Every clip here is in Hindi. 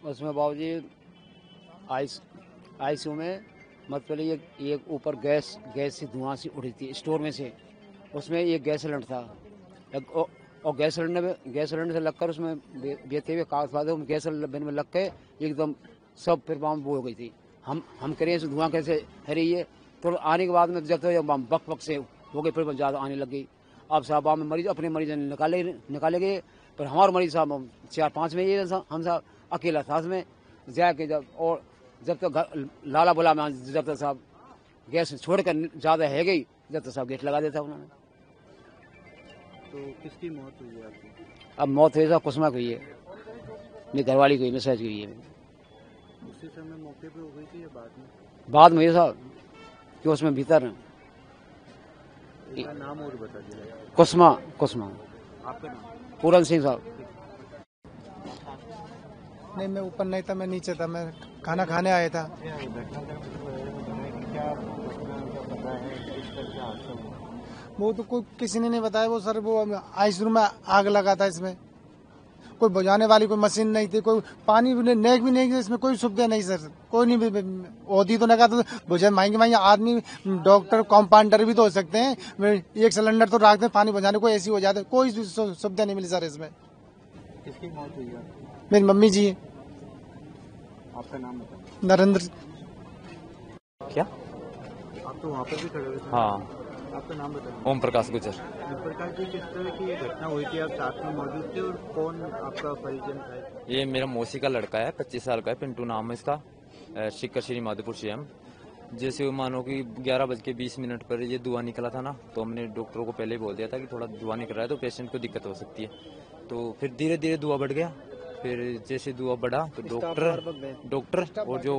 उसमें बाबूजी आईसीयू में मतलब ये ऊपर गैस से धुआं सी उड़ी थी स्टोर में से। उसमें एक गैस सिलेंडर था और गैस सिलेंडर से लगकर उसमें बेते हुए कागज गैस सिलेंडर में लग के एकदम सब फिर वहाँ वो हो गई थी। हम करें धुआं कैसे है रही है। तो आने के बाद में जब तक बक से हो गई फिर ज़्यादा आने लग गई। अब साहब में मरीज अपने मरीज निकाले गए, पर हमारे मरीज साहब 4-5 में ये हम साहब अकेला था उसमें जाके जब तक लाला बोला मैं जब तक साहब गैस छोड़कर ज़्यादा है गई जब तक साहब गेट लगा देता उन्होंने। तो किसकी मौत हुई है आपकी? अब मौत हुई साहब कुसुमा की है, मेरी घरवाली की मैसेज की है। उसी समय मौके पे हो गई थी या बाद में ये साहब कि उसमें भीतर नाम और बता दीजिए। कुसुमा। आपका नाम? पूरन सिंह साहब। नहीं, मैं ऊपर नहीं था, मैं नीचे था, मैं खाना खाने आया था। वो तो कोई किसी ने नहीं बताया। वो सर वो आईसीयू में आग लगा था। इसमें कोई बुझाने वाली कोई मशीन नहीं थी, कोई पानी भी नहीं थी, इसमें कोई सुविधा नहीं सर। कोई नहीं होती तो लगा तो बुझा महंगे आदमी डॉक्टर कंपाउंडर भी तो हो सकते हैं। एक सिलेंडर तो रखते पानी बुझाने को ऐसी हो जाते, कोई सुविधा नहीं मिली सर इसमें। किसकी मौत हुई है? मेरी मम्मी जी है। आपका नाम बताइए। नरेंद्र। क्या आप तो वहाँ पर भी खड़े हुए थे? हाँ। आपका नाम बताइए। ओम प्रकाश गुजर। ओम प्रकाश जी, किस तरह की ये घटना हुई थी? आप साथ में मौजूद थे और कौन आपका परिजन था? ये मेरा मौसी का लड़का है, 25 साल का है, पिंटू नाम है इसका, शिक्कर श्री माधोपुर से हम। जैसे मानो कि 11:20 पर ये धुआं निकला था ना, तो हमने डॉक्टरों को पहले ही बोल दिया था कि थोड़ा धुआं निकल रहा है तो पेशेंट को दिक्कत हो सकती है। तो फिर धीरे धीरे धुआं बढ़ गया। फिर जैसे धुआं बढ़ा तो डॉक्टर और जो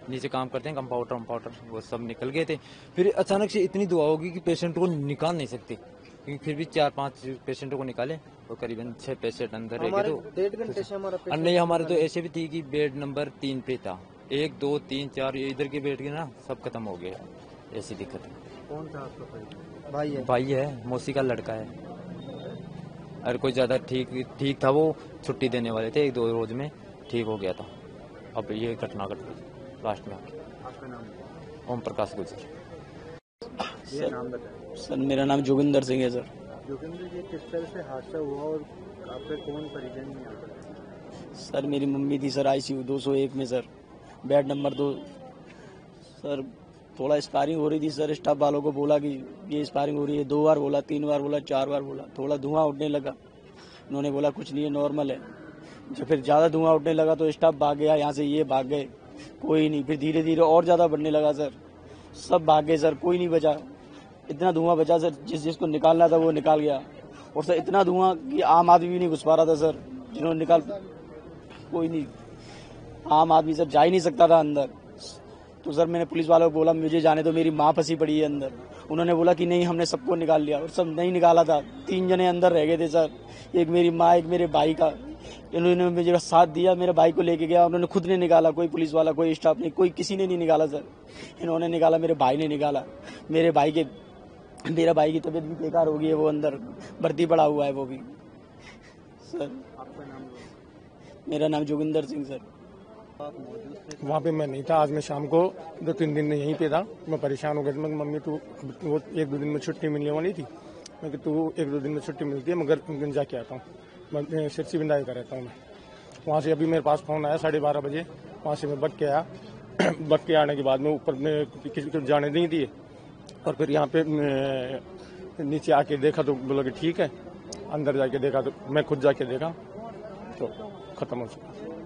नीचे काम करते हैं कंपाउंडर वो सब निकल गए थे। फिर अचानक से इतनी धुआं होगी कि पेशेंट को निकाल नहीं सकते, क्योंकि फिर भी 4-5 पेशेंटों को निकाले और करीबन 6 पेशेंट अंदर रह गए। तो 1.5 घंटे से हमारा नहीं, हमारे तो ऐसे भी थी कि बेड नंबर 3 पे था, 1, 2, 3, 4 ये इधर के बेड के ना सब खत्म हो गए। ऐसी दिक्कत है। कौन था आपका परिजन? भाई है, मौसी का लड़का है। अरे कोई ज्यादा ठीक था, वो छुट्टी देने वाले थे, 1-2 रोज में ठीक हो गया था। अब ये घटना घट गई लास्ट में। आपका नाम? ओम प्रकाश गुजर। ये नाम बताइए। सर मेरा नाम जोगिंदर सिंह है सर। जोगिंदर जी, किस तरह से हादसा हुआ और आपके कौन परिजन में? सर मेरी मम्मी थी सर आईसीयू 201 में सर, बेड नंबर 2। सर थोड़ा स्पायरिंग हो रही थी सर। स्टाफ वालों को बोला कि ये स्पायरिंग हो रही है, 2 बार बोला, 3 बार बोला, 4 बार बोला। थोड़ा धुआं उठने लगा, उन्होंने बोला कुछ नहीं है, नॉर्मल है। जब फिर ज़्यादा धुआं उठने लगा तो स्टाफ भाग गया यहाँ से, ये भाग गए, कोई नहीं। फिर धीरे धीरे और ज़्यादा बढ़ने लगा सर, सब भाग गए सर, कोई नहीं बचा। इतना धुआं बचा सर, जिसको निकालना था वो निकाल गया। और सर इतना धुआं कि आम आदमी भी नहीं घुस पा रहा था सर, जिन्होंने कोई नहीं, आम आदमी सर जा ही नहीं सकता था अंदर। तो सर मैंने पुलिस वालों को बोला मुझे जाने दो, मेरी माँ फंसी पड़ी है अंदर। उन्होंने बोला कि नहीं हमने सबको निकाल लिया, और सब नहीं निकाला था। 3 जने अंदर रह गए थे सर, एक मेरी माँ, एक मेरे भाई का। इन्होंने मुझे साथ दिया, मेरे भाई को लेके गया, उन्होंने खुद ने निकाला, कोई पुलिस वाला, कोई स्टाफ नहीं, कोई किसी ने नहीं निकाला सर। इन्होंने निकाला, मेरे भाई ने निकाला। मेरे भाई की तबीयत भी बेकार हो गई है, वो अंदर भर्ती पड़ा हुआ है वो भी सर। आपका नाम? मेरा नाम जोगिंदर सिंह सर। वहाँ पे मैं नहीं था। आज मैं शाम को 2-3 दिन यहीं पे था। मैं परेशान हो गया था। मैं मम्मी तू वो 1-2 दिन में छुट्टी मिलने वाली थी। मैं कि तू 1-2 दिन में छुट्टी मिलती है, मगर दिन जाके आता हूँ। मैं सिरसी बिंदाई का रहता हूँ मैं। वहाँ से अभी मेरे पास फोन आया 12:30 बजे। वहाँ से मैं बग के आया। बग के आने के बाद में ऊपर में किसी को जाने नहीं दिए, और फिर यहाँ पे नीचे आके देखा तो बोला कि ठीक है। अंदर जाके देखा तो मैं खुद जाके देखा तो खत्म हो चुका।